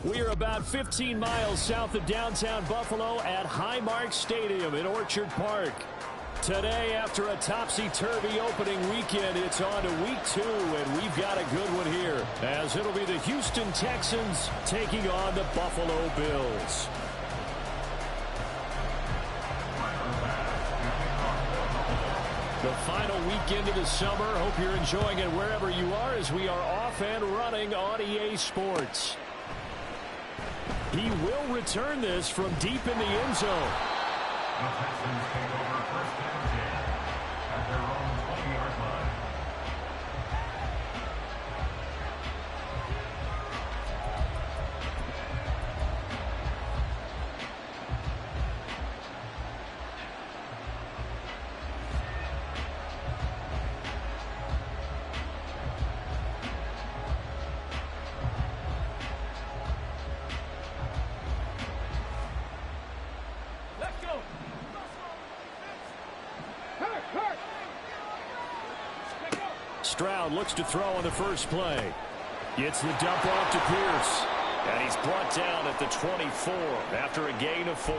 We are about 15 miles south of downtown Buffalo at Highmark Stadium in Orchard Park. Today, after a topsy-turvy opening weekend, it's on to week 2, and we've got a good one here, as it'll be the Houston Texans taking on the Buffalo Bills. The final weekend of the summer. Hope you're enjoying it wherever you are, as we are off and running on EA Sports. He will return this from deep in the end zone. The Texans take over first down 10 at their own 20-yard line. Stroud looks to throw on the first play. Gets the dump off to Pierce. And he's brought down at the 24 after a gain of 4.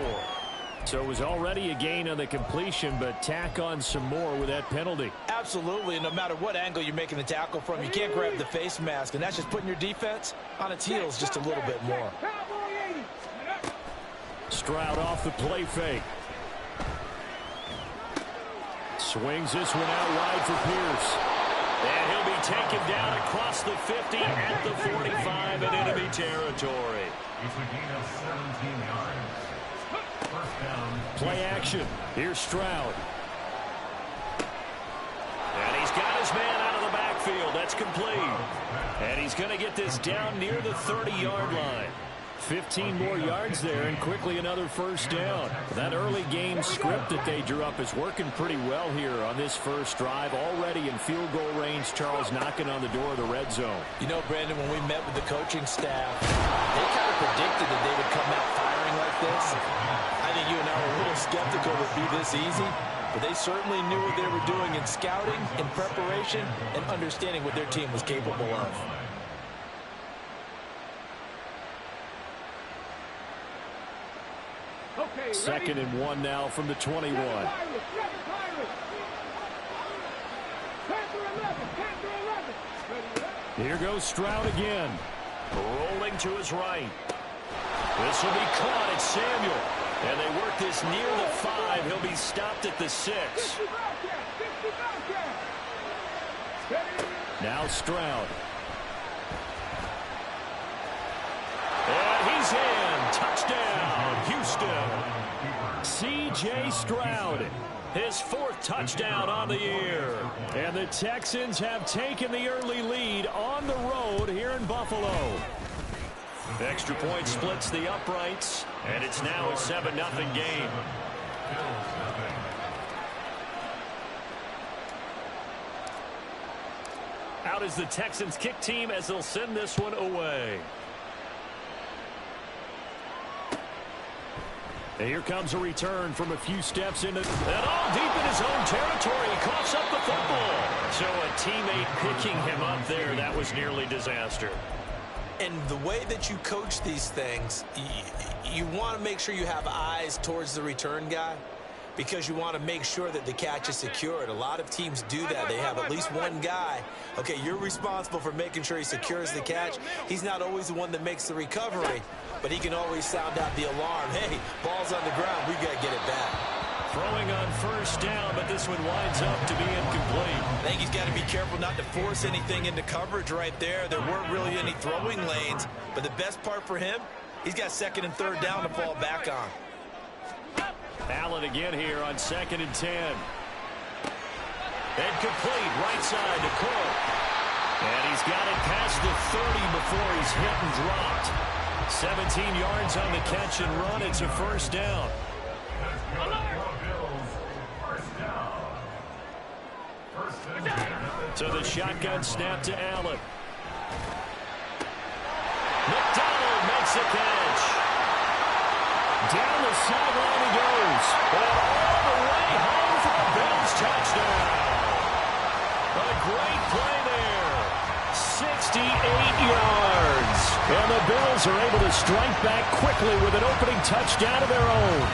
So it was already a gain on the completion, but tack on some more with that penalty. Absolutely, and no matter what angle you're making the tackle from, you can't grab the face mask, and that's just putting your defense on its heels just a little bit more. Stroud off the play fake. Swings this one out wide for Pierce. And he'll be taken down across the 50 at the 45 in enemy territory. It's a gain of 17 yards. First down. Play action. Here's Stroud. And he's got his man out of the backfield. That's complete. And he's going to get this down near the 30-yard line. 15 more yards there, and quickly another first down. That early game script that they drew up is working pretty well here on this first drive. Already in field goal range, Charles knocking on the door of the red zone. You know, Brandon, when we met with the coaching staff, they kind of predicted that they would come out firing like this. I think you and I were a little skeptical it would be this easy, but they certainly knew what they were doing in scouting, in preparation, and understanding what their team was capable of. Second and 1 now from the 21. Here goes Stroud again. Rolling to his right. This will be caught at Samuel. And they work this near the 5. He'll be stopped at the 6. Now Stroud. And he's in. Touchdown, Houston. C.J. Stroud, his 4th touchdown on the year. And the Texans have taken the early lead on the road here in Buffalo. Extra point splits the uprights, and it's now a 7-0 game. Out is the Texans kick team as they'll send this one away. And here comes a return from a few steps into and all deep in his own territory. He coughs up the football. So a teammate picking him up there, that was nearly disaster. And the way that you coach these things, you want to make sure you have eyes towards the return guy, because you want to make sure that the catch is secured. A lot of teams do that. They have at least one guy. Okay, you're responsible for making sure he secures the catch. He's not always the one that makes the recovery, but he can always sound out the alarm. Hey, ball's on the ground. We got to get it back. Throwing on first down, but this one winds up to be incomplete. I think he's got to be careful not to force anything into coverage right there. There weren't really any throwing lanes, but the best part for him, he's got 2nd and 3rd down to fall back on. Allen again here on 2nd and 10. And complete, right side to Cook. And he's got it past the 30 before he's hit and dropped. 17 yards on the catch and run. It's a first down. So the shotgun snap to Allen. McDonald makes a catch. Down the sideline he goes. And all the way home for a Bills touchdown. A great play there. 68 yards. And the Bills Bills are able to strike back quickly with an opening touchdown of their own.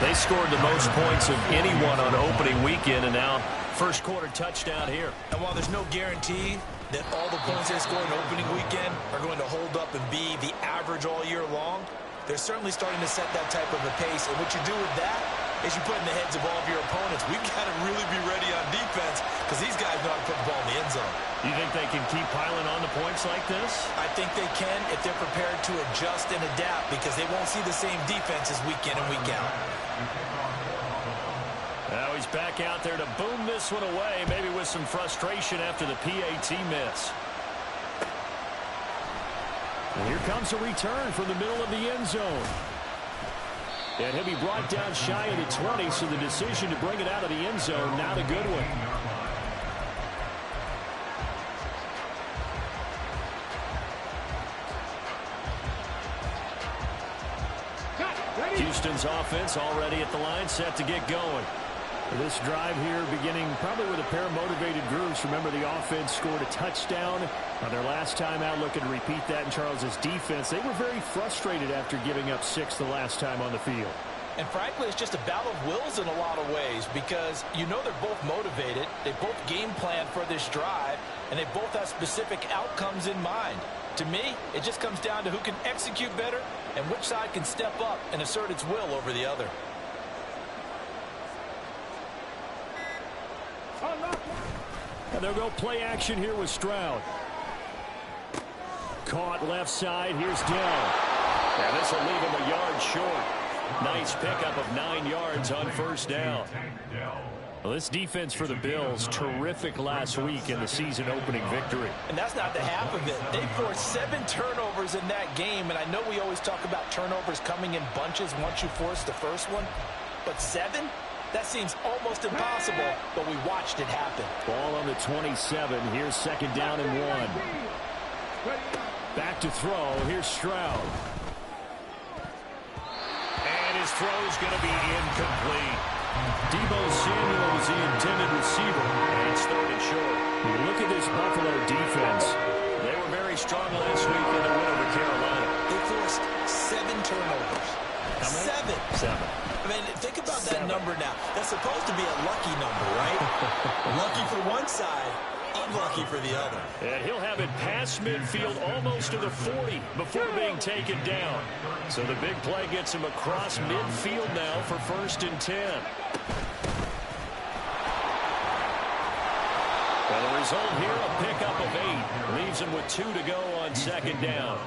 They scored the most points of anyone on opening weekend, and now first quarter touchdown here. And while there's no guarantee that all the points they score in opening weekend are going to hold up and be the average all year long, they're certainly starting to set that type of a pace. And what you do with that is you put in the heads of all of your opponents, we've got to really be ready on defense because these guys know how to put the ball in the end zone. You think they can keep piling on the points like this? I think they can if they're prepared to adjust and adapt because they won't see the same defenses week in and week out. Now he's back out there to boom this one away, maybe with some frustration after the PAT miss. And here comes a return from the middle of the end zone. And he'll be brought down shy of the 20, so the decision to bring it out of the end zone, not a good one. Houston's offense already at the line, set to get going. This drive here beginning probably with a pair of motivated groups. Remember, the offense scored a touchdown on their last time out, looking to repeat that in Charles's defense. They were very frustrated after giving up 6 the last time on the field. And frankly, it's just a battle of wills in a lot of ways because you know they're both motivated. They both game plan for this drive, and they both have specific outcomes in mind. To me, it just comes down to who can execute better and which side can step up and assert its will over the other. And they'll go play action here with Stroud. Caught left side. Here's Dell. And this will leave him a yard short. Nice pickup of 9 yards on first down. Well, this defense for the Bills, terrific last week in the season opening victory. And that's not the half of it. They forced 7 turnovers in that game, and I know we always talk about turnovers coming in bunches once you force the first one, but 7? That seems almost impossible, but we watched it happen. Ball on the 27. Here's second down and 1. Back to throw. Here's Stroud. And his throw's going to be incomplete. Deebo Samuel was the intended receiver, and it's third and short. Look at this Buffalo defense. They were very strong last week in the win over Carolina. They forced 7 turnovers. How many? 7. I mean, think about that number now. That's supposed to be a lucky number, right? Lucky for one side, unlucky for the other. And he'll have it past midfield almost to the 40 before being taken down. So the big play gets him across midfield now for first and 10. Well, the result here, a pickup of 8. Leaves him with 2 to go on second down.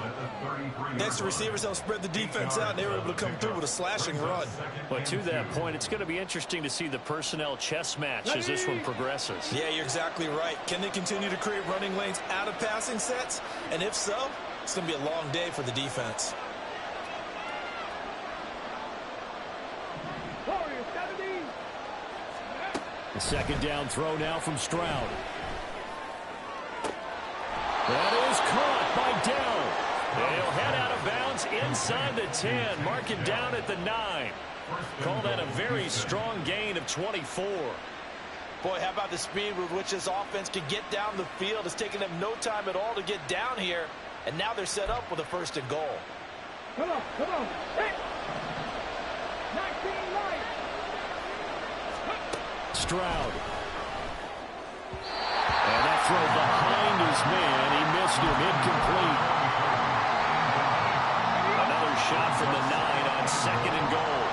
Next, the receivers help spread the defense out, and they were able to come through with a slashing run. But to that point, it's going to be interesting to see the personnel chess match as this one progresses. Yeah, you're exactly right. Can they continue to create running lanes out of passing sets? And if so, it's going to be a long day for the defense. The second down throw now from Stroud. That is caught by Dell. They'll head out of bounds inside the 10. Mark it down at the 9. Call that a very strong gain of 24. Boy, how about the speed with which this offense can get down the field? It's taken them no time at all to get down here. And now they're set up with a first and goal. Come on. Hey. 19 right. Stroud. And that throw behind his man. He missed him. Incomplete. Another shot from the 9 on second and goal.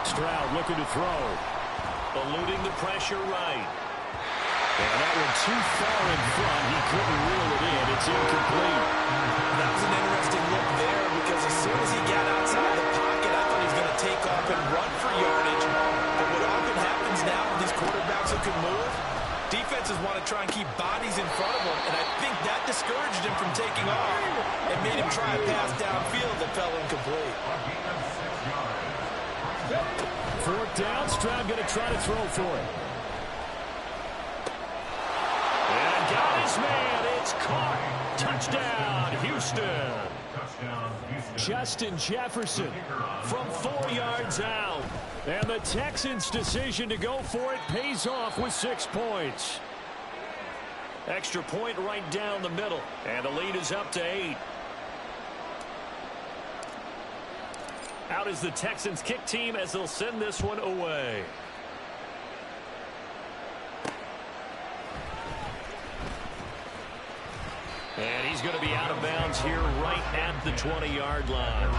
Stroud looking to throw. Eluding the pressure right. And that one too far in front. He couldn't reel it in. It's incomplete. That was an interesting look there because as soon as he got outside the pocket, I thought he was going to take off and run for yardage. But what often happens now with these quarterbacks who can move, defenses want to try and keep bodies in front of them, and I think that discouraged him from taking off and made him try a pass downfield that fell incomplete. Fourth down, Stroud going to try to throw for it. And got his man. It's caught. Touchdown, Houston. Justin Jefferson from 4 yards out. And the Texans' decision to go for it pays off with 6 points. Extra point right down the middle. And the lead is up to 8. Out is the Texans kick team as they'll send this one away. And he's going to be out of bounds here right at the 20-yard line.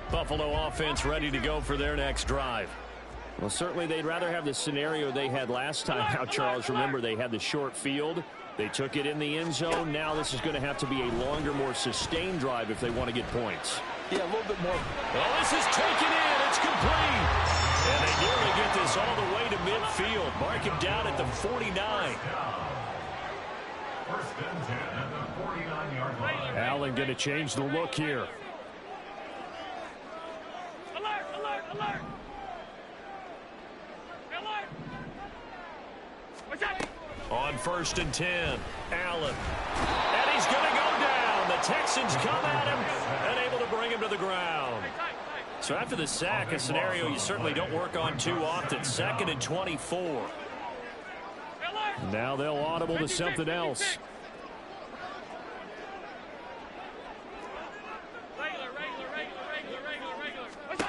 Buffalo offense ready to go for their next drive. Well, certainly they'd rather have the scenario they had last time out, Charles. Remember, they had the short field. They took it in the end zone. Now this is going to have to be a longer, more sustained drive if they want to get points. Yeah, a little bit more. Well, this is taken in. It's complete. And they nearly get this all the way to midfield. Mark him down at the 49. First and 10 at the 49-yard line. Allen going to change the look here. Alert, alert, alert. On first and 10, Allen. And he's going to go down. The Texans come at him and able to bring him to the ground. So after the sack, a scenario you certainly don't work on too often. 2nd and 24. Now they'll audible to something else.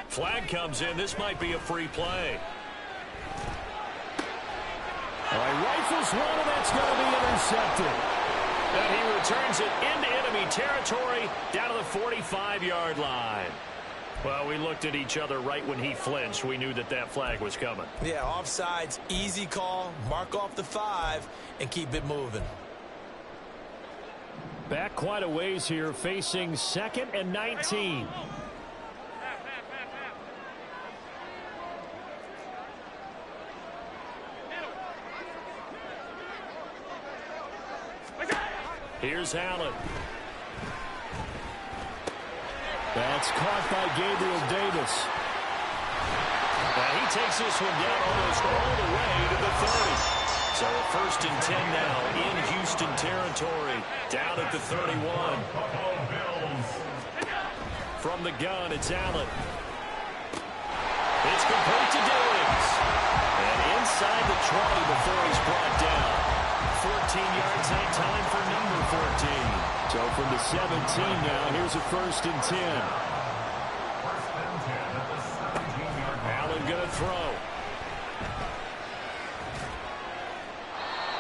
Flag comes in. This might be a free play. All right, rifles one, and that's going to be intercepted. And he returns it into enemy territory down to the 45-yard line. Well, we looked at each other right when he flinched. We knew that that flag was coming. Yeah, offsides, easy call. Mark off the 5 and keep it moving. Back quite a ways here, facing 2nd and 19. Here's Allen. That's caught by Gabriel Davis. And he takes this one down almost all the way to the 30. So a 1st and 10 now in Houston territory, down at the 31. From the gun, it's Allen. It's complete to Diggs. And inside the 20 before he's brought down. 14 yards that time for number 14. So from the 17 now, here's a 1st and 10. Allen going to throw.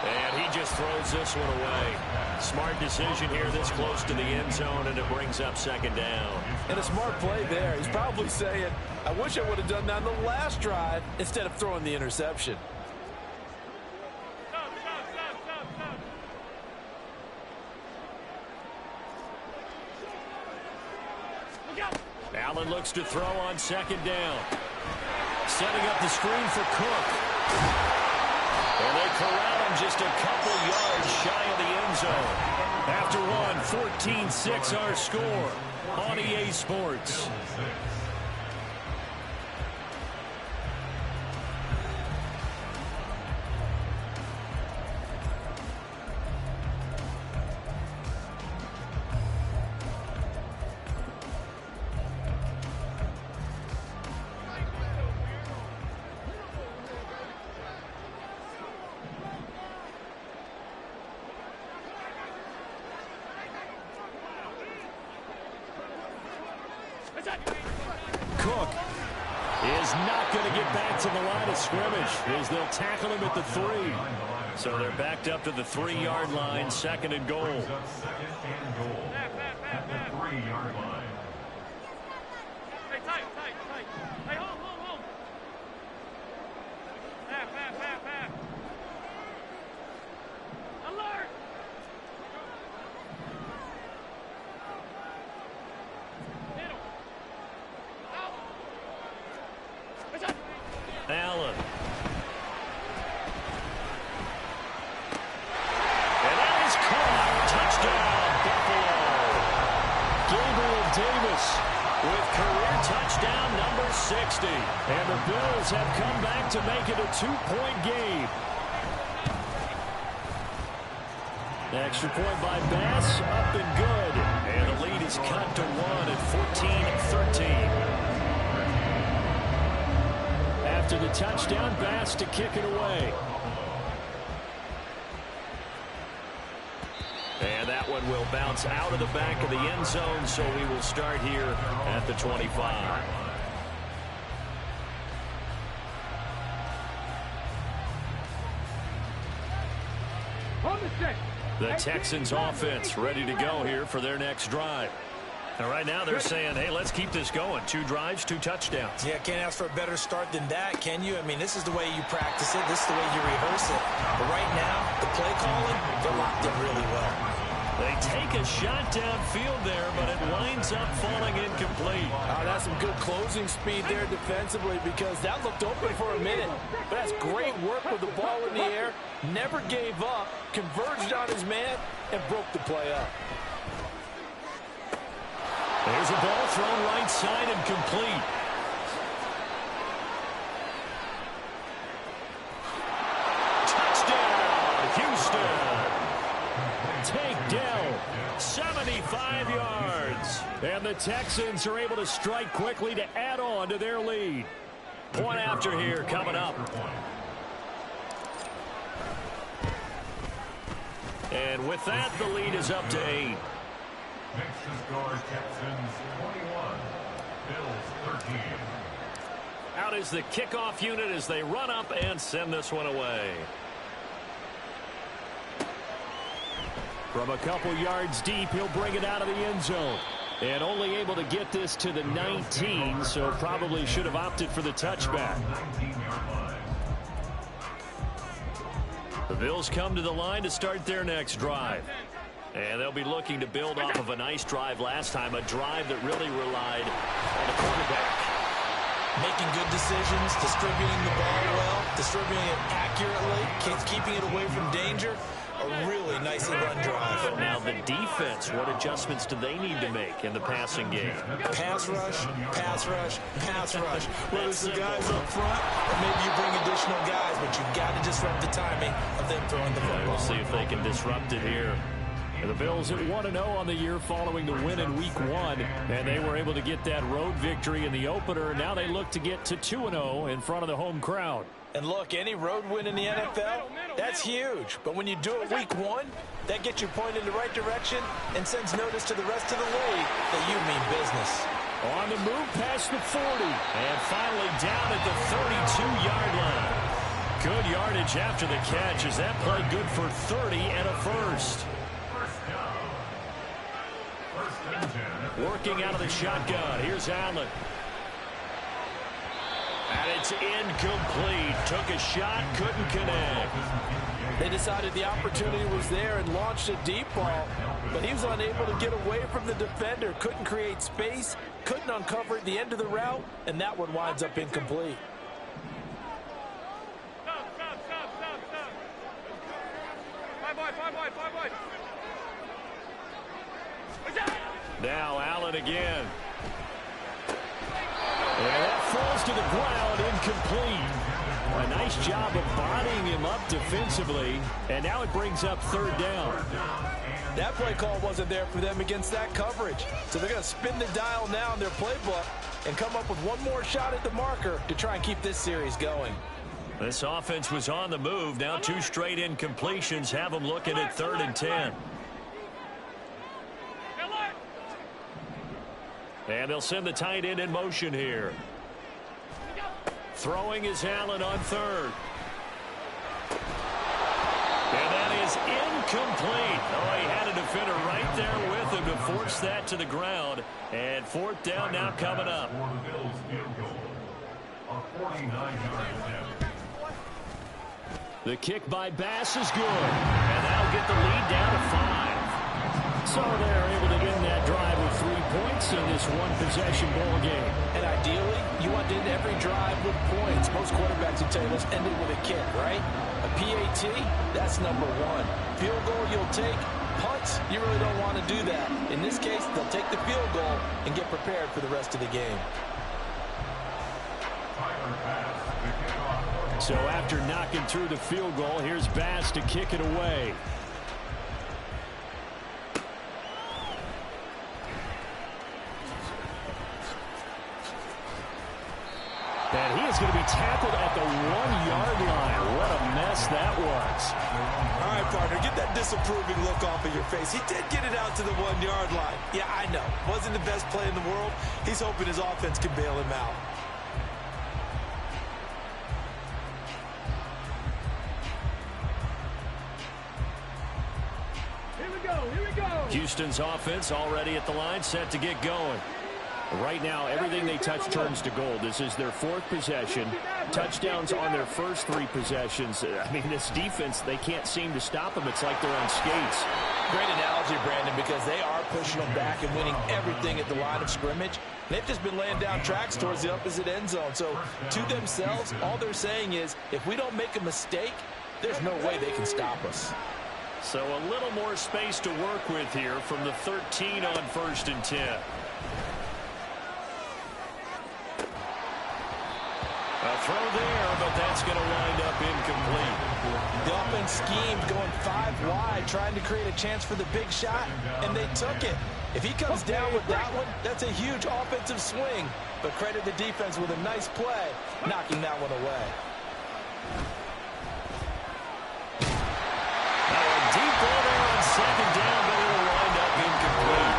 And he just throws this one away. Smart decision here this close to the end zone, and it brings up 2nd down. And a smart play there. He's probably saying, I wish I would have done that in the last drive instead of throwing the interception. Allen looks to throw on 2nd down. Setting up the screen for Cook. And they corral him just a couple yards shy of the end zone. After one, 14-6 our score on EA Sports. Cook is not going to get back to the line of scrimmage as they'll tackle him at the 3. So they're backed up to the 3-yard line, 2nd and goal. Second and goal at the 3-yard line. Hey, tight. Hey, hold. Half. Alert! Allen. And that is caught. Touchdown, Buffalo. Gabriel Davis with career touchdown number 60. And the Bills have come back to make it a 2-point game. Extra point by Bass, up and good. And the lead is cut to 1 at 14-13. After the touchdown, Bass to kick it away. And that one will bounce out of the back of the end zone, so we will start here at the 25. The Texans offense ready to go here for their next drive. And right now they're saying, hey, let's keep this going. 2 drives, 2 touchdowns. Yeah, can't ask for a better start than that, can you? I mean, this is the way you practice it. This is the way you rehearse it. But right now, the play calling, they're locked in really well. They take a shot downfield there, but it winds up falling incomplete. That's some good closing speed there defensively, because that looked open for a minute. But that's great work with the ball in the air. Never gave up, converged on his man, and broke the play up. There's a ball thrown right side and complete. Touchdown, Houston. Takedown, 75 yards. And the Texans are able to strike quickly to add on to their lead. Point after here coming up. And with that, the lead is up to 8. Next to score, Texans 21, Bills 13. Out is the kickoff unit as they run up and send this one away. From a couple yards deep, he'll bring it out of the end zone. And only able to get this to the 19, so probably should have opted for the touchback. The Bills come to the line to start their next drive. And they'll be looking to build off of a nice drive last time, a drive that really relied on the quarterback. Making good decisions, distributing the ball well, distributing it accurately, keeping it away from danger. A really nicely run drive. But now the defense, what adjustments do they need to make in the passing game? Pass rush, pass rush, pass rush. Whether it's the guys up front, or maybe you bring additional guys, but you've got to disrupt the timing of them throwing the football. We'll see if they can disrupt it here. And the Bills at 1-0 on the year following the win in Week 1. And they were able to get that road victory in the opener. Now they look to get to 2-0 in front of the home crowd. And look, any road win in the NFL, that's huge. But when you do it Week 1, that gets you pointed in the right direction and sends notice to the rest of the league that you mean business. On the move past the 40. And finally down at the 32-yard line. Good yardage after the catch as that play good for 30 and a first. Working out of the shotgun. Here's Allen. And it's incomplete. Took a shot, couldn't connect. They decided the opportunity was there and launched a deep ball, but he was unable to get away from the defender. Couldn't create space, couldn't uncover at the end of the route, and that one winds up incomplete. Stop. 5 wide. Now Allen again. And that falls to the ground, incomplete. A nice job of bodying him up defensively, and now it brings up 3rd down. That play call wasn't there for them against that coverage, so they're going to spin the dial now in their playbook and come up with one more shot at the marker to try and keep this series going. This offense was on the move. Now 2 straight incompletions have them looking at 3rd and 10. And they'll send the tight end in motion here. Throwing is Allen on 3rd. And that is incomplete. Oh, he had a defender right there with him to force that to the ground. And 4th down now coming up. The kick by Bass is good. And that'll get the lead down to 5. So they're able to end that drive with 3 points in this one-possession ball game. And ideally, you want to end every drive with points. Most quarterbacks will tell you, let's end it with a kick, right? A PAT, that's number 1. Field goal you'll take. Punts, you really don't want to do that. In this case, they'll take the field goal and get prepared for the rest of the game. So after knocking through the field goal, here's Bass to kick it away. he's going to be tackled at the 1-yard line. What a mess that was. All right, partner, get that disapproving look off of your face. He did get it out to the 1-yard line. Yeah, I know. Wasn't the best play in the world. He's hoping his offense can bail him out. Houston's offense already at the line, set to get going. Right now, everything they touch turns to gold. This is their 4th possession. Touchdowns on their first 3 possessions. I mean, this defense, they can't seem to stop them. It's like they're on skates. Great analogy, Brandon, because they are pushing them back and winning everything at the line of scrimmage. They've just been laying down tracks towards the opposite end zone. So, to themselves, all they're saying is, if we don't make a mistake, there's no way they can stop us. So a little more space to work with here from the 13 on 1st and 10. A throw there, but that's going to wind up incomplete. The offense schemed going 5 wide, trying to create a chance for the big shot, and they took it. If he comes down with that one, that's a huge offensive swing. But credit the defense with a nice play, knocking that one away. Deep ball there on 2nd down, but it'll wind up incomplete.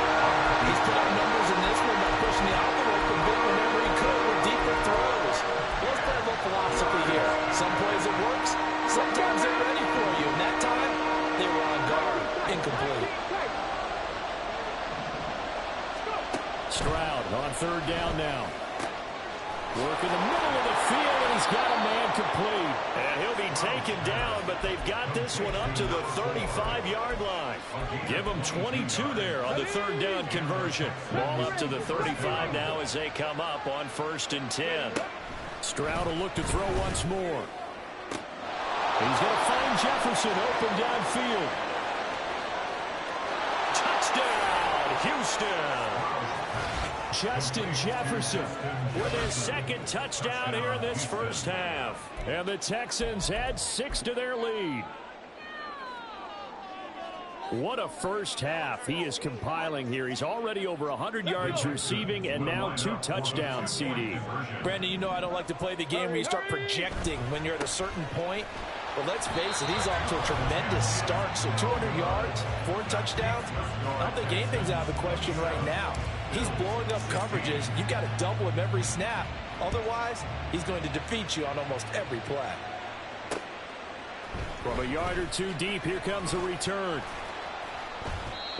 He's put up numbers in this one by pushing the envelope a bit whenever he could with deeper throws. Let's play a little philosophy here. Some plays it works, sometimes they're ready for you. And that time, they were on guard. Incomplete. Stroud on 3rd down now. Work in the middle of the field, and he's got a man complete. And he'll be taken down, but they've got this one up to the 35-yard line. Give them 22 there on the 3rd down conversion. Ball up to the 35 now as they come up on 1st and 10. Stroud will look to throw once more. He's going to find Jefferson open downfield. Touchdown, Houston. Justin Jefferson with his 2nd touchdown here in this first half. And the Texans add 6 to their lead. What a first half he is compiling here. He's already over 100 yards receiving and now 2 touchdowns, CD. Brandon, you know I don't like to play the game where you start projecting when you're at a certain point. But let's face it, he's off to a tremendous start. So 200 yards, 4 touchdowns. I don't think anything's out of the question right now. He's blowing up coverages. You've got to double him every snap. Otherwise, he's going to defeat you on almost every play. From a yard or 2 deep, here comes a return.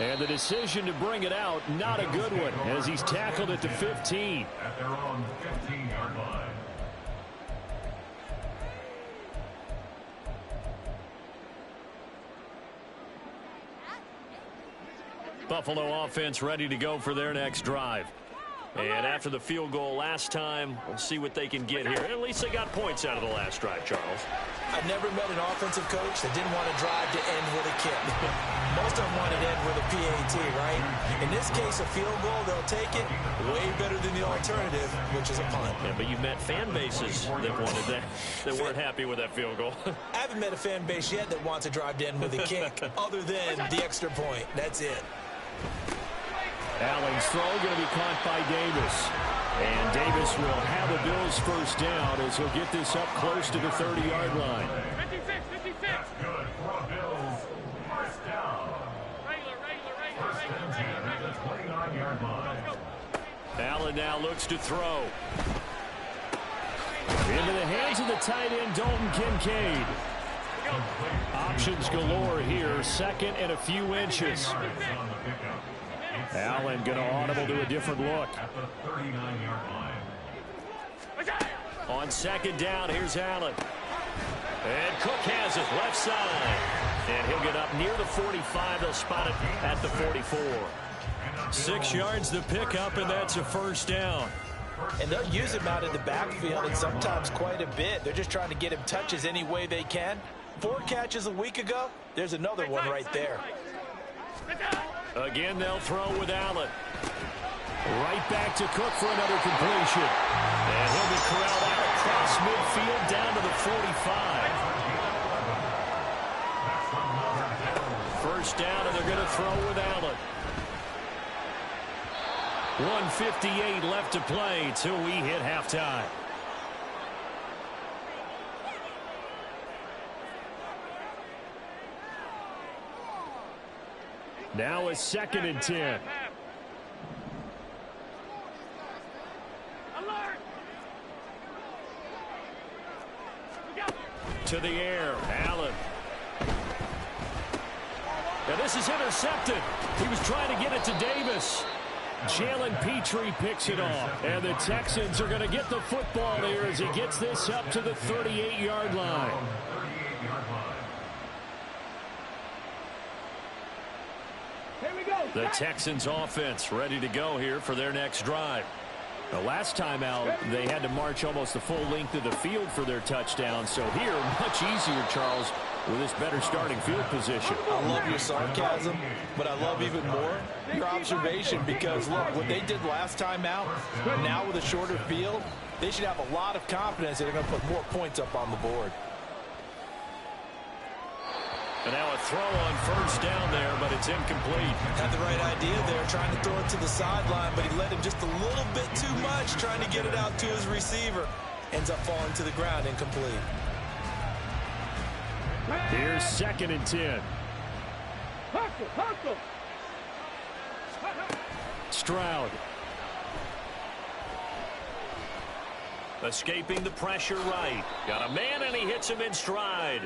And the decision to bring it out, not a good one, as he's tackled at the 15. At their own 15-yard line. Buffalo offense ready to go for their next drive. And after the field goal last time, we'll see what they can get here. At least they got points out of the last drive, Charles. I've never met an offensive coach that didn't want to drive to end with a kick. Most of them want to end with a PAT, right? In this case, a field goal, they'll take it way better than the alternative, which is a punt. Yeah, but you've met fan bases that wanted that, that weren't happy with that field goal. I haven't met a fan base yet that wants to drive to end with a kick other than the extra point. That's it. Allen's throw going to be caught by Davis. And Davis will have the Bills first down as he'll get this up close to the 30-yard line. 56. That's good for a Bills. First down. First and 10 at the 29-yard line. Allen now looks to throw. Into the hands of the tight end, Dalton Kincaid. Options galore here, 2nd and a few inches. Allen going to audible to a different look. At the 39-yard line. On 2nd down, here's Allen. And Cook has it, left side. And he'll get up near the 45. They'll spot it at the 44. 6 yards the pickup, and that's a first down. And they'll use him out in the backfield, and sometimes quite a bit. They're just trying to get him touches any way they can. 4 catches a week ago, there's another one right there. Again, they'll throw with Allen. Right back to Cook for another completion. And he'll be corralled out across midfield down to the 45. First down, and they're going to throw with Allen. 1:58 left to play till we hit halftime. Now a 2nd and 10. To the air, Allen. And this is intercepted. He was trying to get it to Davis. Jalen Petrie picks it off. And the Texans are going to get the football here as he gets this up to the 38-yard line. The Texans offense ready to go here for their next drive. The last time out, they had to march almost the full length of the field for their touchdown. So here, much easier, Charles, with this better starting field position. I love your sarcasm, but I love even more your observation because, look, what they did last time out, now with a shorter field, they should have a lot of confidence that they're going to put more points up on the board. And now a throw on first down there, but it's incomplete. Had the right idea there, trying to throw it to the sideline, but he let him just a little bit too much, trying to get it out to his receiver. Ends up falling to the ground, incomplete. Here's 2nd and 10. Stroud. Escaping the pressure right. Got a man, and he hits him in stride.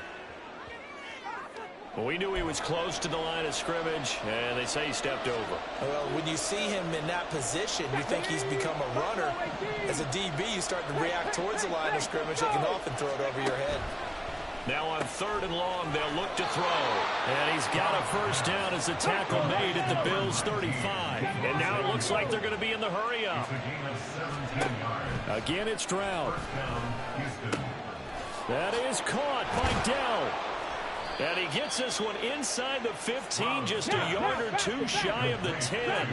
Well, we knew he was close to the line of scrimmage, and they say he stepped over. Well, when you see him in that position, you think he's become a runner. As a DB, you start to react towards the line of scrimmage. They can often throw it over your head. Now on 3rd and long, they'll look to throw. And he's got a first down as the tackle made at the Bills' 35. And now it looks like they're going to be in the hurry-up. Again, it's Stroud. That is caught by Dell. And he gets this one inside the 15, just a yard or two shy of the 10.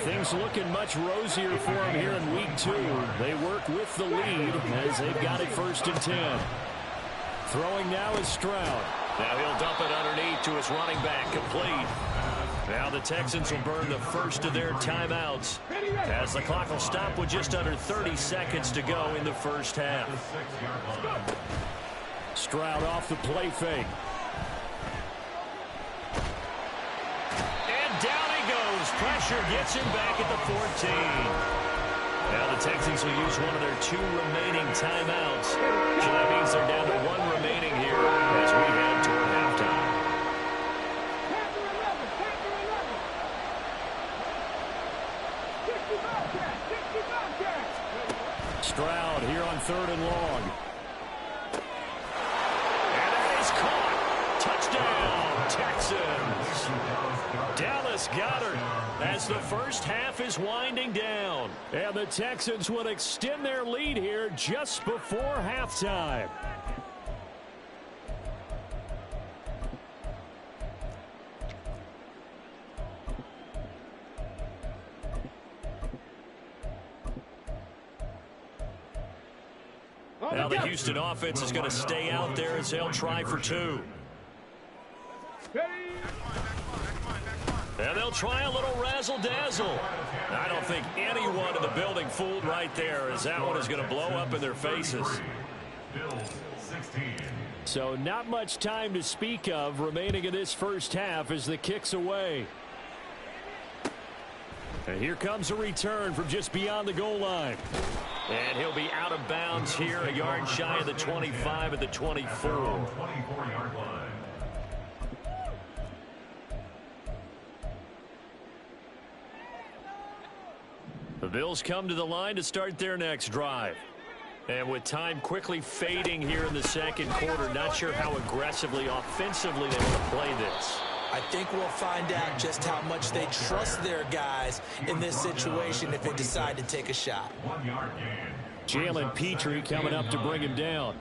Things looking much rosier for him here in week 2. They work with the lead as they've got it 1st and 10. Throwing now is Stroud. Now he'll dump it underneath to his running back, complete. Now the Texans will burn the first of their timeouts as the clock will stop with just under 30 seconds to go in the first half. Stroud off the play fake. Down he goes. Pressure gets him back at the 14. Now the Texans will use one of their 2 remaining timeouts. So that means they're down to 1 remaining here as we head toward halftime. Stroud here on 3rd and long. And that is caught. Touchdown, Texans. Dallas Goedert as the first half is winding down. And the Texans will extend their lead here just before halftime. Now the Houston offense is going to stay out there as they'll try for 2. And they'll try a little razzle-dazzle. I don't think anyone in the building fooled right there, as that one is going to blow up in their faces. So not much time to speak of remaining in this first half as the kick's away. And here comes a return from just beyond the goal line. And he'll be out of bounds here, a yard shy of the 25 at the 24. 24-yard line. The Bills come to the line to start their next drive. And with time quickly fading here in the second quarter, not sure how aggressively, offensively they want to play this. I think we'll find out just how much they trust their guys in this situation if they decide to take a shot. 1-yard gain. Jalen Petrie coming up to bring him down.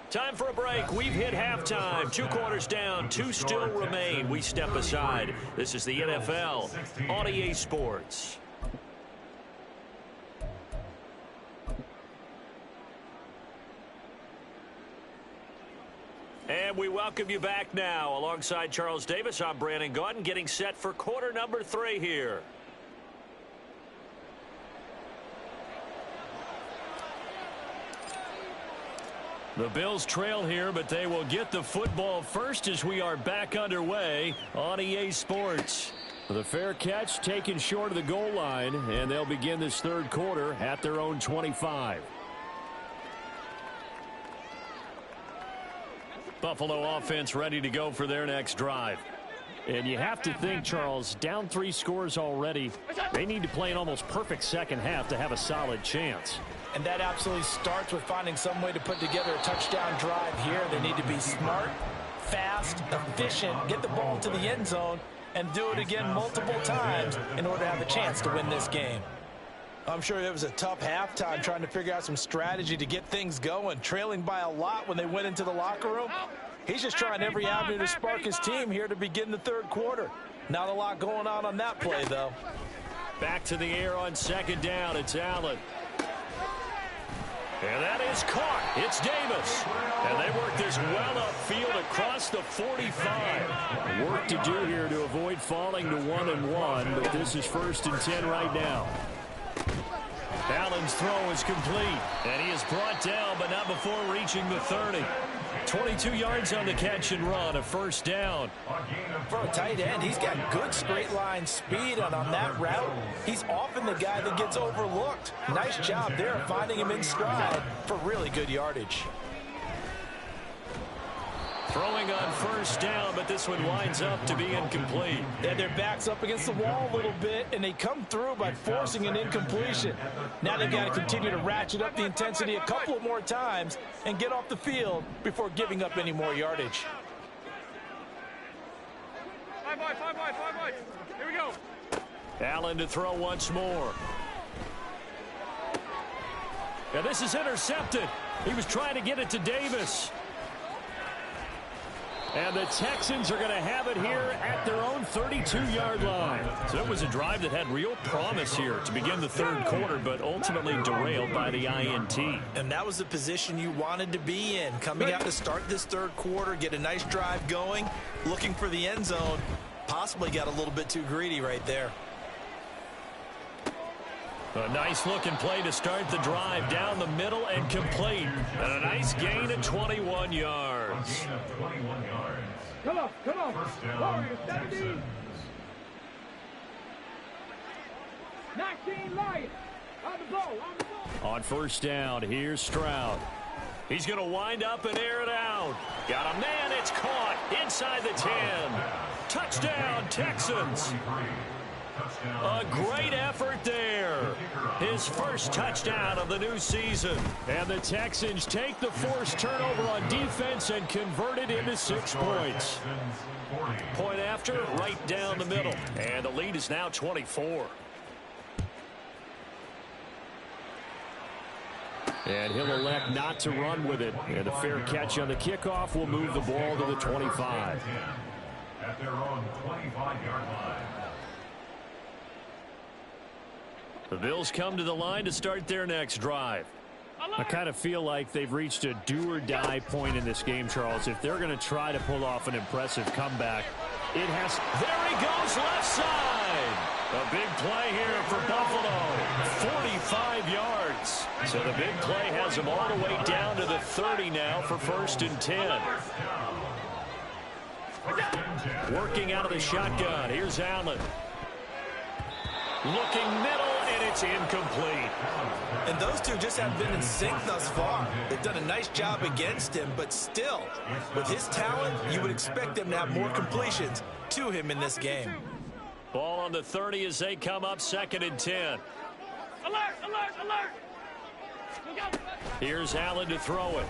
Time for a break. We've hit halftime. 2 quarters down. 2 still remain. We step aside. This is the NFL on EA Sports. And we welcome you back now. Alongside Charles Davis, I'm Brandon Gaudin, getting set for quarter number 3 here. The Bills trail here, but they will get the football first as we are back underway on EA Sports. The fair catch taken short of the goal line, and they'll begin this third quarter at their own 25. Buffalo offense ready to go for their next drive. And you have to think, Charles, down 3 scores already. They need to play an almost perfect second half to have a solid chance. And that absolutely starts with finding some way to put together a touchdown drive here. They need to be smart, fast, efficient, get the ball to the end zone, and do it again multiple times in order to have a chance to win this game. I'm sure it was a tough halftime trying to figure out some strategy to get things going, trailing by a lot when they went into the locker room. He's just trying every avenue to spark his team here to begin the third quarter. Not a lot going on that play, though. Back to the air on second down. It's Allen. And that is caught. It's Davis. And they work this well upfield across the 45. Work to do here to avoid falling to 1-1, but this is 1st and 10 right now. Allen's throw is complete, and he is brought down, but not before reaching the 30. 22 yards on the catch and run, a first down. For a tight end, he's got good straight line speed, and on that route, he's often the guy that gets overlooked. Nice job there finding him in stride for really good yardage. Throwing on first down, but this one winds up to be incomplete. Yeah, their back's up against the wall a little bit, and they come through by forcing an incompletion. Now they've got to continue to ratchet up the intensity a couple of more times and get off the field before giving up any more yardage. 5 wide. Here we go. Allen to throw once more. And this is intercepted. He was trying to get it to Davis. And the Texans are going to have it here at their own 32-yard line. So it was a drive that had real promise here to begin the third quarter, but ultimately derailed by the INT. And that was the position you wanted to be in. Coming out to start this third quarter, get a nice drive going, looking for the end zone. Possibly got a little bit too greedy right there. A nice-looking play to start the drive down the middle and complete. And a nice gain of 21 yards. Come on. Warriors, 17. 19 Lions. On the ball. On first down, here's Stroud. He's going to wind up and air it out. Got a man, it's caught inside the 10. Touchdown, Texans. A great effort there. His first touchdown of the new season. And the Texans take the forced turnover on defense and convert it into 6 points. Point after, right down the middle. And the lead is now 24. And he'll elect not to run with it. And a fair catch on the kickoff will move the ball to the 25. At their own 25-yard line. The Bills come to the line to start their next drive. I kind of feel like they've reached a do-or-die point in this game, Charles. If they're going to try to pull off an impressive comeback, it has... There he goes, left side! A big play here for Buffalo. 45 yards. So the big play has them all the way down to the 30 now for 1st and 10. Working out of the shotgun. Here's Allen. Looking middle, and it's incomplete. And those two just haven't been in sync thus far. They've done a nice job against him, but still, with his talent, you would expect them to have more completions to him in this game. Ball on the 30 as they come up 2nd and 10. Alert! Here's Allen to throw it.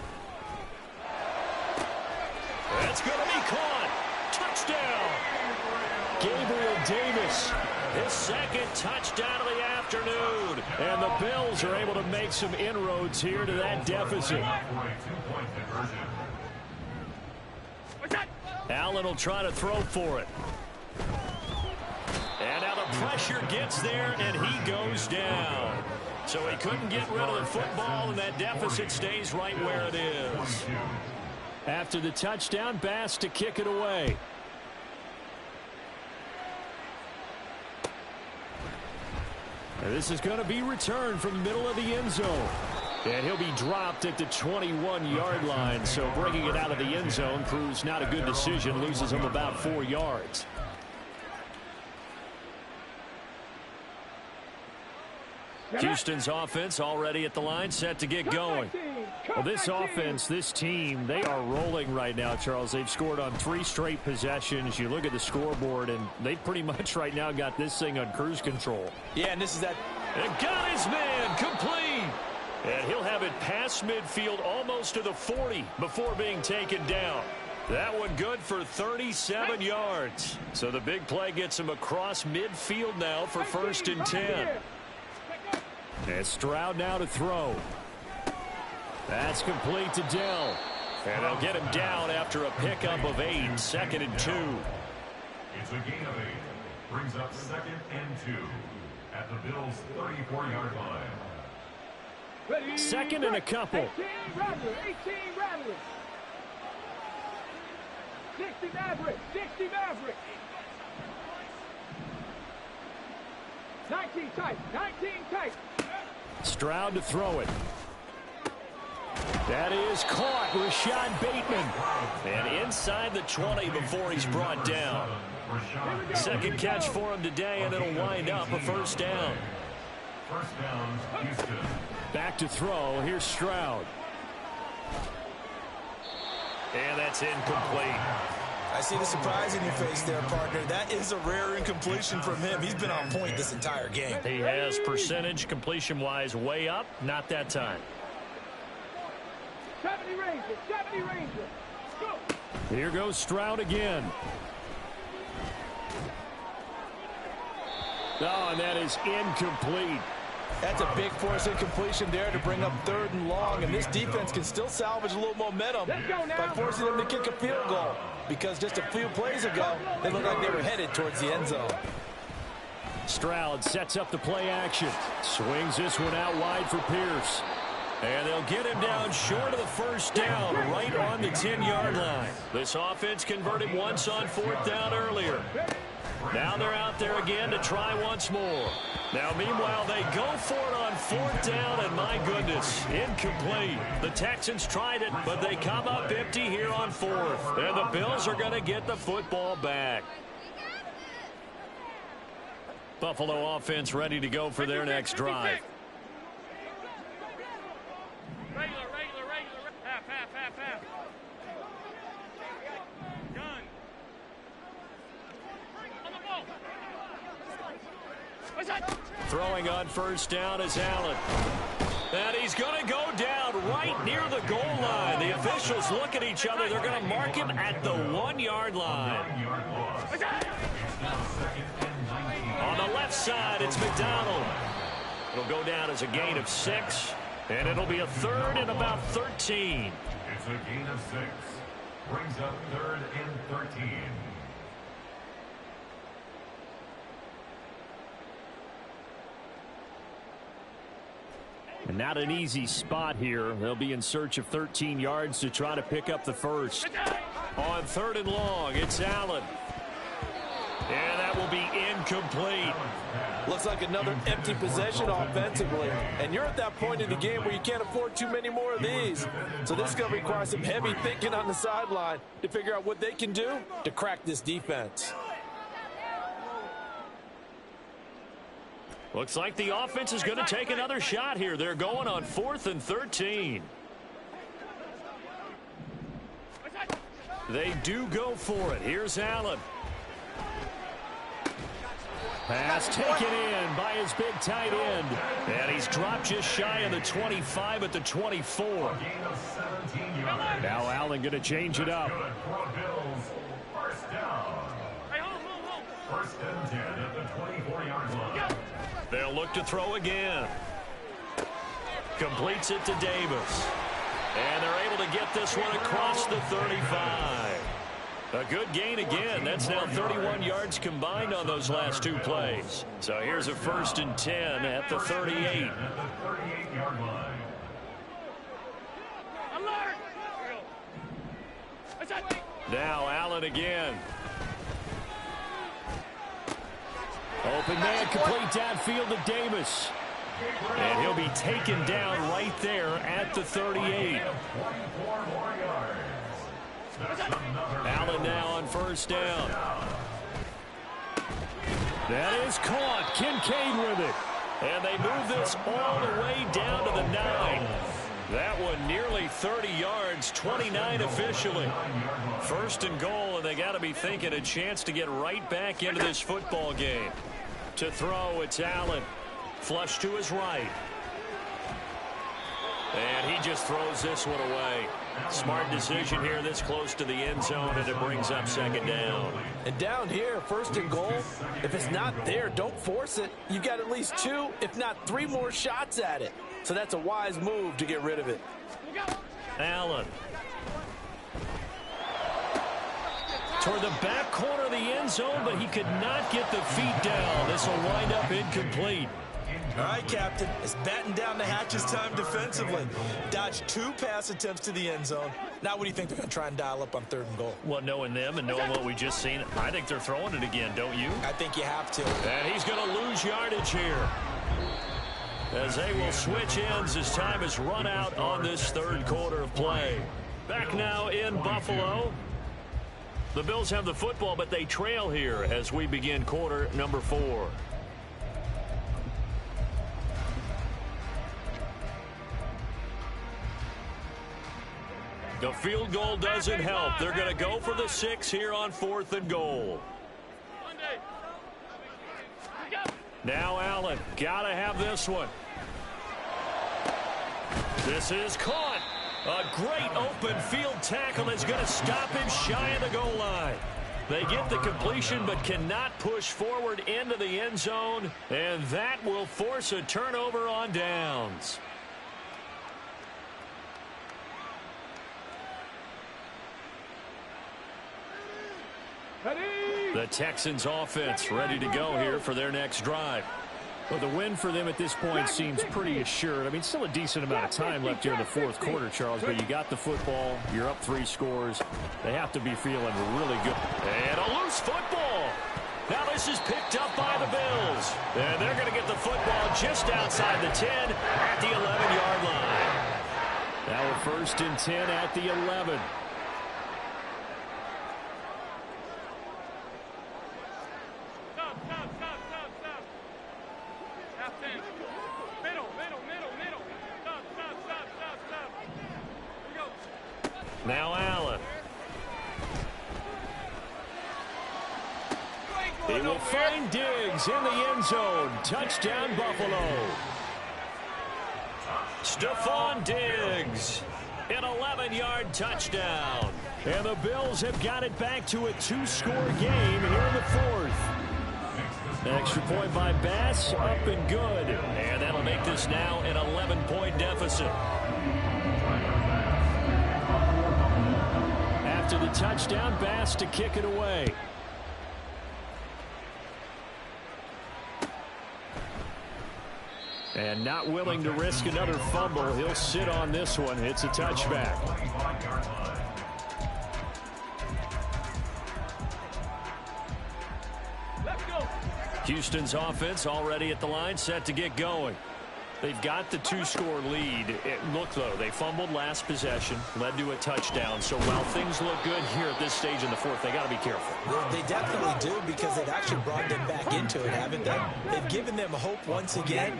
That's going to be caught. Touchdown. Gabriel Davis. His 2nd touchdown of the afternoon. And the Bills are able to make some inroads here to that deficit. Allen will try to throw for it. And now the pressure gets there, and he goes down. So he couldn't get rid of the football, and that deficit stays right where it is. After the touchdown, Bass to kick it away. And this is going to be returned from the middle of the end zone. And he'll be dropped at the 21-yard line. So bringing it out of the end zone proves not a good decision. Loses him about 4 yards. Houston's offense already at the line, set to get going. Well, this offense, this team, they are rolling right now, Charles. They've scored on 3 straight possessions. You look at the scoreboard, and they've pretty much right now got this thing on cruise control. Yeah, and this is that. And got his man complete. And he'll have it past midfield almost to the 40 before being taken down. That one good for 37 yards. So the big play gets him across midfield now for 1st and 10. And Stroud now to throw. That's complete to Dell. And they'll get him down after a pickup of 8, 2nd and 2. It's a gain of 8. Brings up 2nd and 2 at the Bills' 34-yard line. Ready, 2nd and a couple. 18 Rattler, 18 Rattler. 60 Maverick, 60 Maverick. 19 tight, 19 tight. Stroud to throw it. That is caught. Rashad Bateman. And inside the 20 before he's brought down. 2nd catch for him today, and it'll wind up a 1st down. 1st down, Houston. Back to throw. Here's Stroud. And that's incomplete. I see the surprise in your face there, partner. That is a rare incompletion from him. He's been on point this entire game. He has percentage completion-wise way up. Not that time. 70 Ranger, 70 Ranger. Go. Here goes Stroud again. Oh, and that is incomplete. That's a big force incompletion there to bring up 3rd and long. And this defense can still salvage a little momentum by forcing them to kick a field goal. Because just a few plays ago, they looked like they were headed towards the end zone. Stroud sets up the play action. Swings this one out wide for Pierce. And they'll get him down short of the 1st down, right on the 10-yard line. This offense converted once on 4th down earlier. Now they're out there again to try once more. Now, meanwhile, they go for it on 4th down, and my goodness, incomplete. The Texans tried it, but they come up empty here on 4th. And the Bills are going to get the football back. Buffalo offense ready to go for their next drive. Regular. Half. Gun. On the ball. What's that? Throwing on 1st down is Allen. And he's going to go down right near the goal line. The officials look at each other. They're going to mark him at the 1-yard line. On the left side, it's McDonald. It'll go down as a gain of 6. And it'll be a 3rd and about 13. It's a gain of 6. Brings up 3rd and 13. And not an easy spot here. They'll be in search of 13 yards to try to pick up the 1st. On 3rd and long, it's Allen. And that will be incomplete. Looks like another empty possession offensively. And you're at that point in the game where you can't afford too many more of these. So this is going to require some heavy thinking on the sideline to figure out what they can do to crack this defense. Looks like the offense is going to take another shot here. They're going on 4th and 13. They do go for it. Here's Allen. Pass taken in by his big tight end. And he's dropped just shy of the 25 at the 24. Now Allen going to change it up. 1st down. 1st and 10 at the 24-yard line. They'll look to throw again. Completes it to Davis. And they're able to get this one across the 35. A good gain again. That's now 31 yards combined on those last 2 plays. So here's a 1st and 10 at the 38. At the 38-yard line. Alert! Now Allen again. Open man complete downfield to Davis. And he'll be taken down right there at the 38. Allen now on first down. That is caught. Kincaid with it. And they move this all the way down to the 9. That one nearly 30 yards, 29 officially. First and goal, and they got to be thinking a chance to get right back into this football game. To throw, it's Allen. Flush to his right. And he just throws this one away. Smart decision here this close to the end zone, and it brings up second down. And down here, first and goal, if it's not there, don't force it. You've got at least 2, if not 3 more shots at it. So that's a wise move to get rid of it. Allen. Toward the back corner of the end zone, but he could not get the feet down. This will wind up incomplete. All right, Captain. It's batten down the hatches time defensively. Dodged 2 pass attempts to the end zone. Now what do you think they're going to try and dial up on 3rd and goal? Well, knowing them and knowing what we just seen, I think they're throwing it again, don't you? I think you have to. And he's going to lose yardage here, as they will switch ends as time is run out on this 3rd quarter of play. Back now in Buffalo. The Bills have the football, but they trail here as we begin quarter number 4. The field goal doesn't help. They're going to go for the 6 here on 4th and goal. Now Allen, got to have this one. This is caught. A great open field tackle is going to stop him shy of the goal line. They get the completion but cannot push forward into the end zone, and that will force a turnover on downs. The Texans offense ready to go here for their next drive. Well, the win for them at this point seems pretty assured. I mean, still a decent amount of time left here in the 4th quarter, Charles, but you got the football, you're up 3 scores. They have to be feeling really good. And a loose football. Now this is picked up by the Bills. And they're going to get the football just outside the 10 at the 11-yard line. Now a 1st and 10 at the 11. Now Allen. He will find Diggs in the end zone. Touchdown, Buffalo. Stephon Diggs. An 11-yard touchdown. And the Bills have got it back to a 2-score game here in the 4th. Extra point by Bass, up and good. And that'll make this now an 11-point deficit. After the touchdown, Bass to kick it away. And not willing to risk another fumble. He'll sit on this one. It's a touchback. Houston's offense already at the line, set to get going. They've got the 2-score lead. Look, though, they fumbled last possession, led to a touchdown. So while things look good here at this stage in the 4th, they got to be careful. Well, they definitely do, because they've actually brought them back into it, haven't they? They've given them hope once again.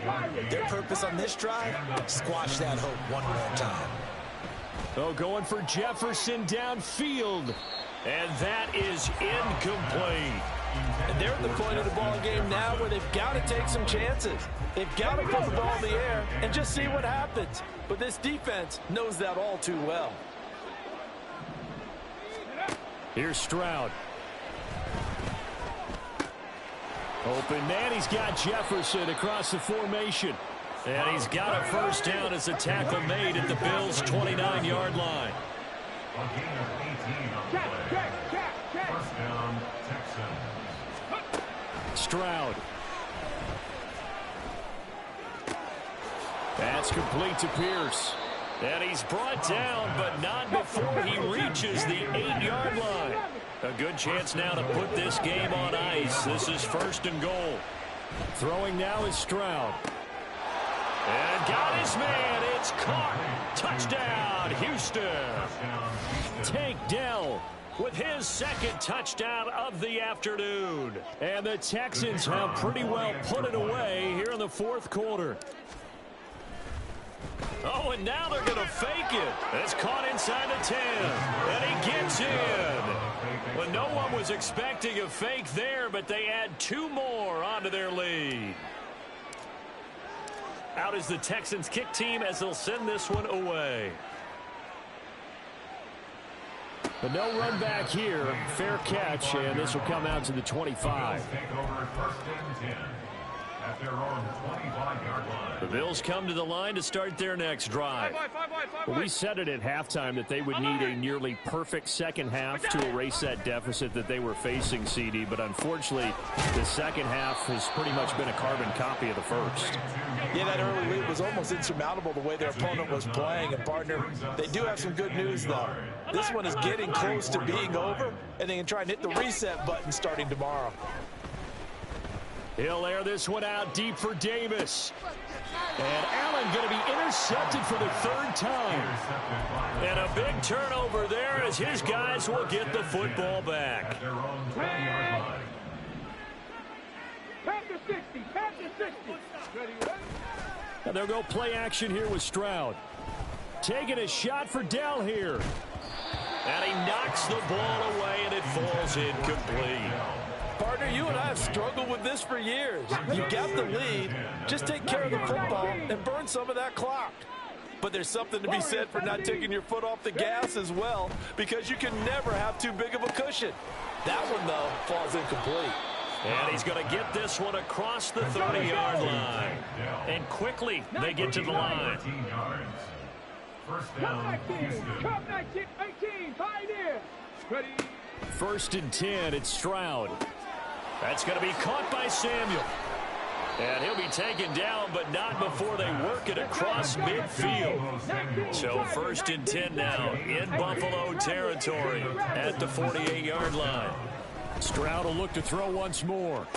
Their purpose on this drive, squash that hope one more time. Oh, going for Jefferson downfield. And that is incomplete. And they're at the point of the ball game now where they've got to take some chances. They've got to put the ball in the air and just see what happens. But this defense knows that all too well. Here's Stroud. Open man, he's got Jefferson across the formation. And he's got a first down as a tackle made at the Bills' 29-yard line. A gain of 18 on the play. First down, Texans. Stroud. That's complete to Pierce. And he's brought down, but not before he reaches the 8-yard line. A good chance now to put this game on ice. This is first and goal. Throwing now is Stroud. And got his man. It's caught. Touchdown, Houston. Tank Dell with his second touchdown of the afternoon. And the Texans have pretty well put it away here in the fourth quarter. Oh, and now they're going to fake it. It's caught inside the 10. And he gets in. Well, no one was expecting a fake there, but they add 2 more onto their lead. Out is the Texans kick team as they'll send this one away. But no run back here. Fair catch, and this will come out to the 25. The Bills come to the line to start their next drive. We said it at halftime that they would need a nearly perfect second half to erase that deficit that they were facing, CD, but unfortunately the second half has pretty much been a carbon copy of the first. Yeah, that early lead was almost insurmountable the way their opponent was playing. And, partner, they do have some good news, though. This one is getting close to being over, and they can try and hit the reset button starting tomorrow. He'll air this one out deep for Davis. And Allen going to be intercepted for the 3rd time. And a big turnover there as his guys will get the football back. Past the 60, past the 60. Ready? And they'll go play action here with Stroud. Taking a shot for Dell here. And he knocks the ball away, and it falls incomplete. Partner, you and I have struggled with this for years. You got the lead. Just take care of the football and burn some of that clock. But there's something to be said for not taking your foot off the gas as well, because you can never have too big of a cushion. That one, though, falls incomplete. And he's going to get this one across the 30-yard line. And quickly, they get to the line. First down, Houston. 18, Pioneer. Ready? 1st and 10, it's Stroud. That's going to be caught by Samuel. And he'll be taken down, but not before they work it across midfield. So 1st and 10 now in Buffalo territory at the 48-yard line. Stroud will look to throw once more.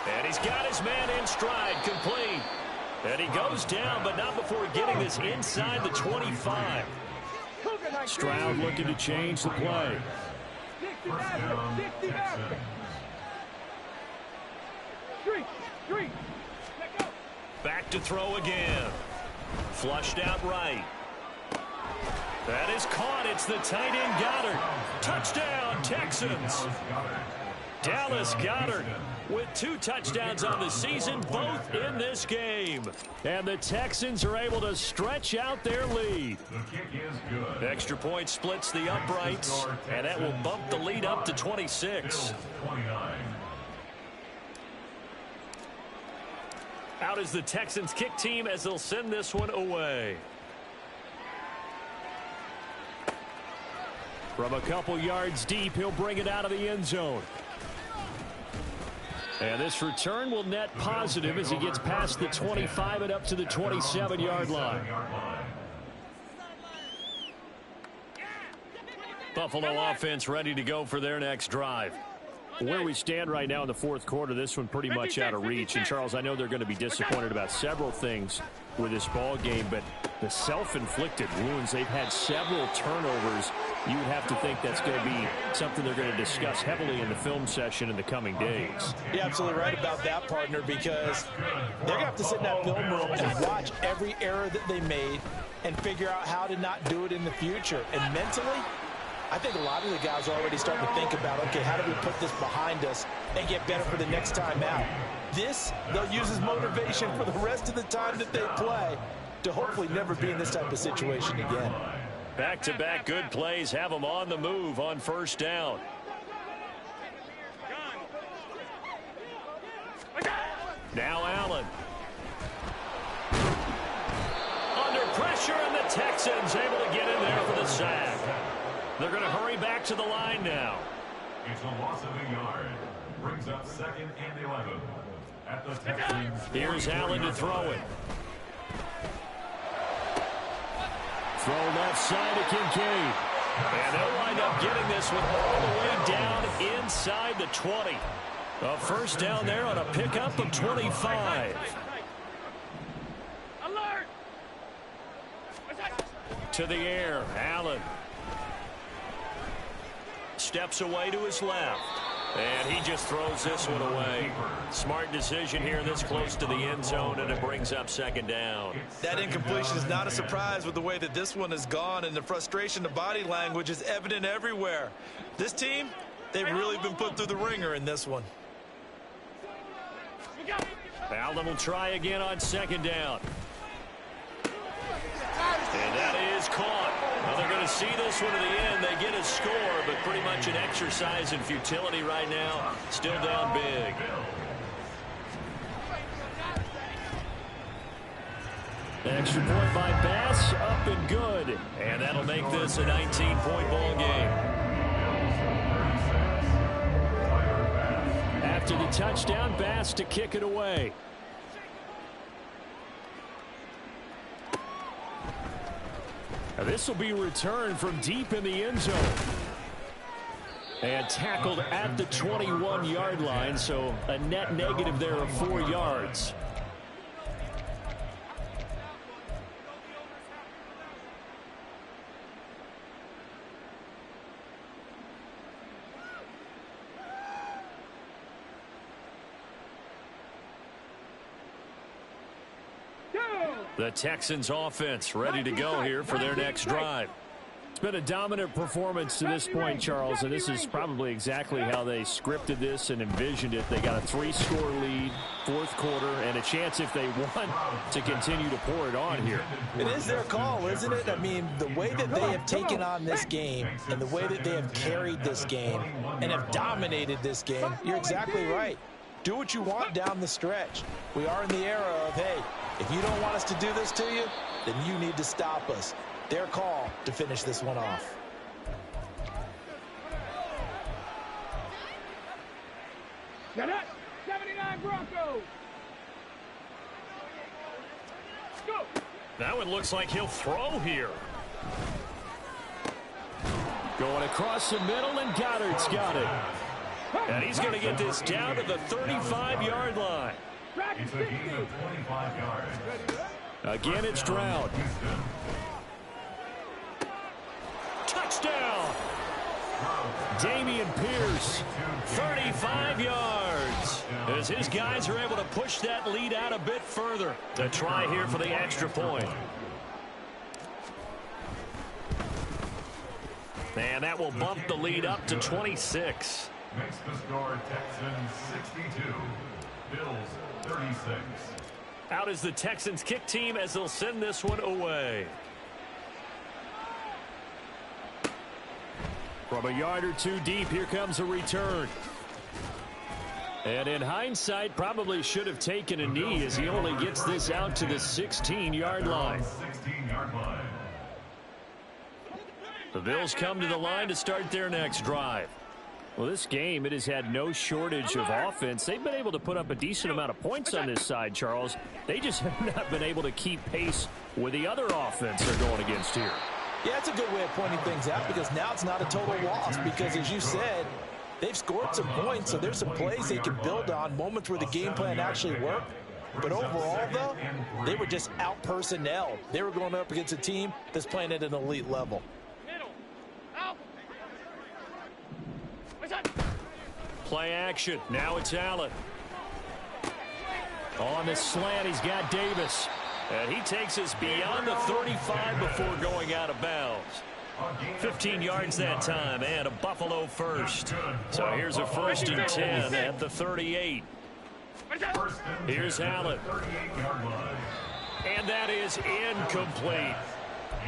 And he's got his man in stride, complete. And he goes down, but not before getting this inside the 25. Stroud looking to change the play. Back to throw again. Flushed out right. That is caught. It's the tight end Goddard. Touchdown, Texans. Dallas Goddard with 2 touchdowns on the season, both in this game. And the Texans are able to stretch out their lead. The kick is good. Extra point splits the uprights, and that will bump the lead up to 26. 29. Out is the Texans kick team as they'll send this one away. From a couple yards deep, he'll bring it out of the end zone. And this return will net positive as he gets past the 25 and up to the 27-yard line. Buffalo offense ready to go for their next drive. Where we stand right now in the fourth quarter, this one pretty much out of reach. And, Charles, I know they're going to be disappointed about several things with this ball game, but the self-inflicted wounds, they've had several turnovers. You would have to think that's going to be something they're going to discuss heavily in the film session in the coming days. You're absolutely right about that, partner, because they're going to have to sit in that film room and watch every error that they made and figure out how to not do it in the future. And mentally, I think a lot of the guys are already starting to think about, okay, how do we put this behind us and get better for the next time out? This, they'll use as motivation for the rest of the time that they play to hopefully never be in this type of situation again. Back-to-back good plays have them on the move on 1st down. Now Allen. Under pressure, and the Texans able to get in there for the sack. They're going to hurry back to the line now. It's a loss of a yard. Brings up 2nd and 11. At the Texans. Here's Allen to throw it. Throw left side to Kincaid. And they'll wind up getting this one all the way down inside the 20. A 1st down there on a pickup of 25. to the air. Allen steps away to his left. And he just throws this one away. Smart decision here this close to the end zone, and it brings up second down. That incompletion is not a surprise with the way that this one has gone, and the frustration, the body language is evident everywhere. This team, they've really been put through the ringer in this one. Allen will try again on second down. And that is caught. Well, they're going to see this one to the end. They get a score, but pretty much an exercise in futility right now. Still down big. Extra point by Bass, up and good. And that'll make this a 19-point ball game. After the touchdown, Bass to kick it away. Now this will be returned from deep in the end zone. And tackled at the 21-yard line, so a net negative there of 4 yards. The Texans offense ready to go here for their next drive. It's been a dominant performance to this point, Charles, and this is probably exactly how they scripted this and envisioned it. They got a 3-score lead, fourth quarter, and a chance if they want to continue to pour it on here. It is their call, isn't it? I mean, the way that they have taken on this game and the way that they have carried this game and have dominated this game, you're exactly right. Do what you want down the stretch. We are in the era of, hey, if you don't want us to do this to you, then you need to stop us. Their call to finish this one off. Now that's 79 Broncos. Go. That one looks like he'll throw here. Going across the middle, and Goddard's got it. And he's going to get this down to the 35-yard line. It's a gain of 25 yards. Again, it's Stroud. Touchdown! Damian Pierce, 35 yards. As his guys are able to push that lead out a bit further. To try here for the extra point. And that will bump the lead up to 26. Makes the score Texans 62, Bills 36. Out is the Texans kick team as they'll send this one away. From a yard or two deep, here comes a return. And in hindsight, probably should have taken a knee as he only gets this out to the 16-yard line. 16-yard line. The Bills come to the line to start their next drive. Well, this game, it has had no shortage of offense. They've been able to put up a decent amount of points on this side, Charles. They just have not been able to keep pace with the other offense they're going against here. Yeah, that's a good way of pointing things out because now it's not a total loss because, as you said, they've scored some points, so there's some plays they can build on, moments where the game plan actually worked. But overall, though, they were just out-personnel. They were going up against a team that's playing at an elite level. Play action. Now it's Allen. On the slant, he's got Davis. And he takes us beyond the 35 before going out of bounds. 15 yards that time, and a Buffalo first. So here's a 1st and 10 at the 38. Here's Allen. And that is incomplete.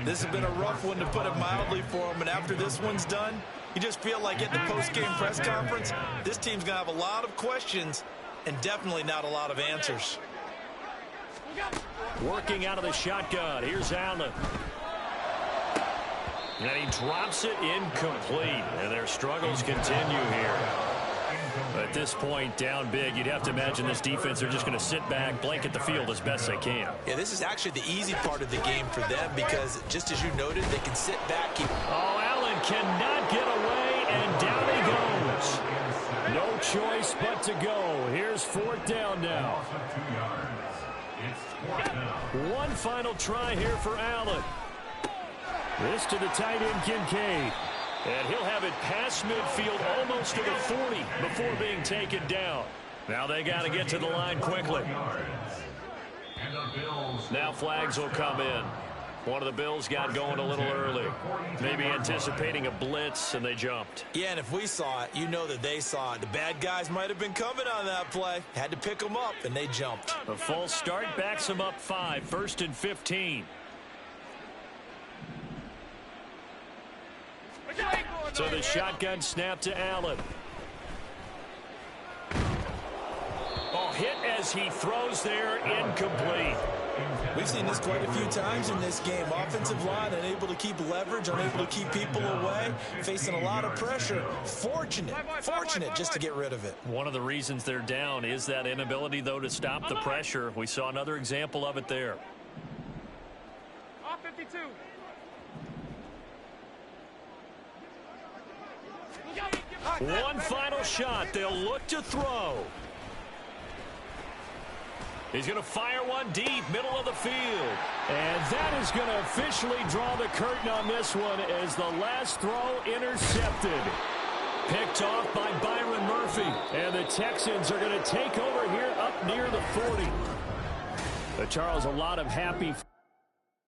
This has been a rough one, to put it mildly, for him. And after this one's done, you just feel like at the post-game press conference, this team's going to have a lot of questions and definitely not a lot of answers. Working out of the shotgun. Here's Allen. And he drops it incomplete. And their struggles continue here. At this point, down big, you'd have to imagine this defense, they're just going to sit back, blanket the field as best they can. Yeah, this is actually the easy part of the game for them because, just as you noted, they can sit back. Oh, Allen cannot get away, and down he goes. No choice but to go. Here's 4th down now. One final try here for Allen. This to the tight end, Kincaid. And he'll have it past midfield almost to the 40 before being taken down. Now they got to get to the line quickly. Now flags will come in. One of the Bills got going a little early. Maybe anticipating a blitz, and they jumped. Yeah, and if we saw it, you know that they saw it. The bad guys might have been coming on that play. Had to pick them up, and they jumped. A false start backs them up 5, 1st and 15. So the shotgun snap to Allen. Oh, hit as he throws there, incomplete. We've seen this quite a few times in this game. Offensive line unable to keep leverage, unable to keep people away, facing a lot of pressure. Fortunate just to get rid of it. One of the reasons they're down is that inability, though, to stop the pressure. We saw another example of it there. Off 52. One final shot. They'll look to throw. He's going to fire one deep, middle of the field. And that is going to officially draw the curtain on this one as the last throw intercepted. Picked off by Byron Murphy. And the Texans are going to take over here up near the 40. Charles, a lot of happy